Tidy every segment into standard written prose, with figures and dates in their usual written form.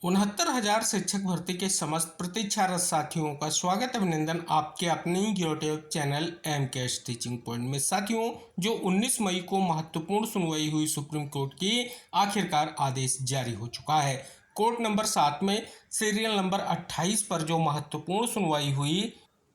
69,000 शिक्षक भर्ती के समस्त प्रतीक्षारत साथियों का स्वागत अभिनंदन आपके अपने ही YouTube channel M Cash Teaching Point में। साथियों, जो 19 मई को महत्वपूर्ण सुनवाई हुई सुप्रीम कोर्ट की, आखिरकार आदेश जारी हो चुका है। कोर्ट नंबर 7 में सीरियल नंबर 28 पर जो महत्वपूर्ण सुनवाई हुई,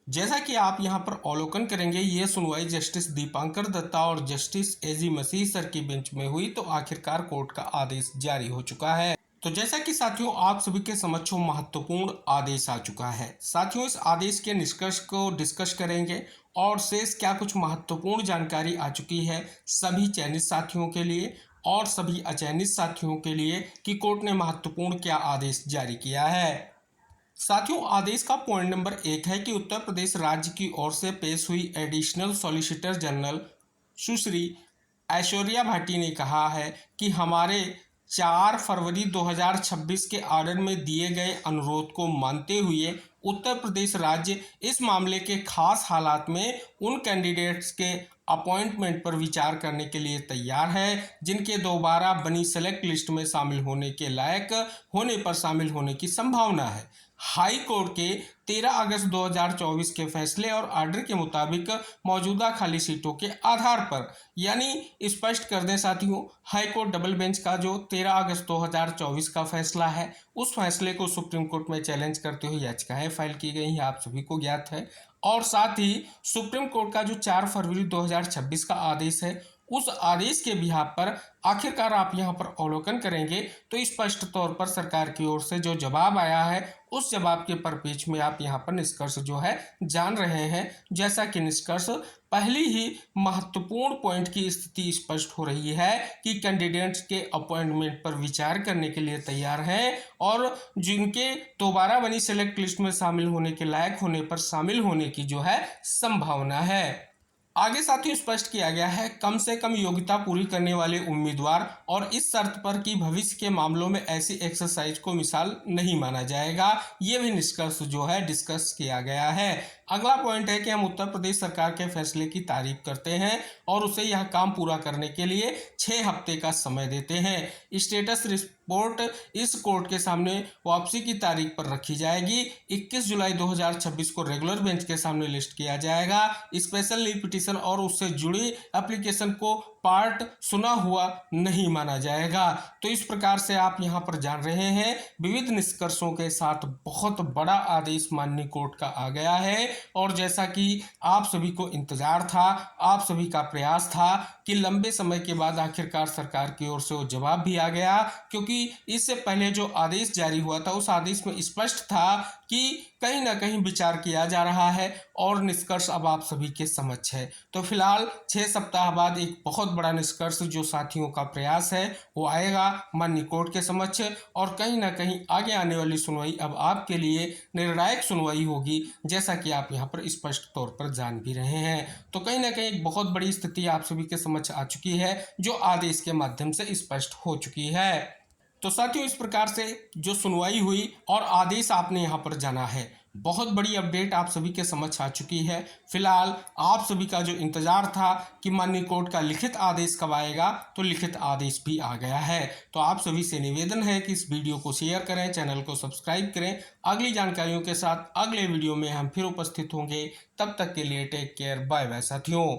जैसा कि आप यहां पर अवलोकन करेंगे, यह सुनवाई जस्टिस दीपांकर दत्ता और जस्टिस एजी मसीह सर की बेंच में हुई। तो आखिरकार कोर्ट का आदेश जारी हो चुका है। तो जैसा कि साथियों आप सभी के समक्ष महत्वपूर्ण आदेश आ चुका है। साथियों, इस आदेश के निष्कर्ष को डिस्कस करेंगे और शेष क्या कुछ महत्वपूर्ण जानकारी आ चुकी है सभी चयनित साथियों के लिए और सभी अचयनित साथियों के लिए कि कोर्ट ने महत्वपूर्ण क्या आदेश जारी किया है। साथियों, आदेश का पॉइंट नंबर 1 है कि उत्तर प्रदेश राज्य की ओर से पेश हुई एडिशनल सॉलिसिटर जनरल सुश्री ऐश्वर्या भाटी ने कहा है कि हमारे 4 फरवरी 2026 के ऑर्डर में दिए गए अनुरोध को मानते हुए उत्तर प्रदेश राज्य इस मामले के खास हालात में उन कैंडिडेट्स के अपॉइंटमेंट पर विचार करने के लिए तैयार है जिनके दोबारा बनी सेलेक्ट लिस्ट में शामिल होने के लायक होने पर शामिल होने की संभावना है। हाई कोर्ट के 13 अगस्त 2024 के फैसले और ऑर्डर के मुताबिक मौजूदा खाली सीटों के आधार पर, यानी स्पष्ट कर दें साथियों, हाई कोर्ट डबल बेंच का जो 13 अगस्त 2024 का फैसला है, उस फैसले को सुप्रीम कोर्ट में चैलेंज करते हुए याचिकाएं फाइल की गई हैं, आप सभी को ज्ञात है। और साथ ही सुप्रीम कोर्ट का जो 4 फरवरी 2026 का आदेश है, उस आदेश के बिहाफ पर आखिरकार आप यहां पर अवलोकन करेंगे तो स्पष्ट तौर पर सरकार की ओर से जो जवाब आया है, उस जवाब के परिप्रेक्ष्य में आप यहां पर निष्कर्ष जो है जान रहे हैं। जैसा कि निष्कर्ष पहली ही महत्वपूर्ण पॉइंट की स्थिति स्पष्ट हो रही है कि कैंडिडेट्स के अपॉइंटमेंट पर विचार करने के लिए तैयार हैं और जिनके दोबारा बनी सेलेक्ट लिस्ट में शामिल होने के लायक होने पर शामिल होने की जो है संभावना है। आगे साथियों स्पष्ट किया गया है कम से कम योग्यता पूरी करने वाले उम्मीदवार और इस शर्त पर कि भविष्य के मामलों में ऐसी एक्सरसाइज को मिसाल नहीं माना जाएगा, ये भी निष्कर्ष जो है डिस्कस किया गया है। अगला पॉइंट है कि हम उत्तर प्रदेश सरकार के फैसले की तारीफ करते हैं और उसे यह काम पूरा करने के लिए 6 हफ्ते का समय देते हैं। स्टेटस रिपोर्ट इस कोर्ट के सामने वापसी की तारीख पर रखी जाएगी। 21 जुलाई 2026 को रेगुलर बेंच के सामने लिस्ट किया जाएगा। स्पेशल लीव पिटीशन और उससे जुड़ी एप्लीकेशन को पार्ट सुना हुआ नहीं माना जाएगा। तो इस प्रकार से आप यहां पर जान रहे हैं विविध निष्कर्षों के साथ बहुत बड़ा आदेश माननीय कोर्ट का आ गया है। और जैसा कि आप सभी को इंतजार था, आप सभी का प्रयास था कि लंबे समय के बाद आखिरकार सरकार की ओर से वो जवाब भी आ गया, क्योंकि इससे पहले जो आदेश जारी हुआ था उस आदेश में स्पष्ट था कि कहीं ना कहीं विचार किया जा रहा है और निष्कर्ष अब आप सभी के समक्ष है। तो फिलहाल 6 सप्ताह बाद एक बहुत बड़ा निष्कर्ष जो साथियों का प्रयास है वो आएगा माननीय कोर्ट के समक्ष और कहीं ना कहीं आगे आने वाली सुनवाई अब आपके लिए निर्णायक सुनवाई होगी, जैसा कि आप यहाँ पर स्पष्ट तौर पर जान भी रहे हैं। तो कहीं ना कहीं एक बहुत बड़ी स्थिति आप सभी के समक्ष आ चुकी है जो आदेश के माध्यम से स्पष्ट हो चुकी है। तो साथियों, इस प्रकार से जो सुनवाई हुई और आदेश आपने यहाँ पर जाना है, बहुत बड़ी अपडेट आप सभी के समक्ष आ चुकी है। फिलहाल आप सभी का जो इंतजार था कि माननीय कोर्ट का लिखित आदेश कब आएगा, तो लिखित आदेश भी आ गया है। तो आप सभी से निवेदन है कि इस वीडियो को शेयर करें, चैनल को सब्सक्राइब करें। अगली जानकारियों के साथ अगले वीडियो में हम फिर उपस्थित होंगे। तब तक के लिए टेक केयर, बाय बाय साथियों।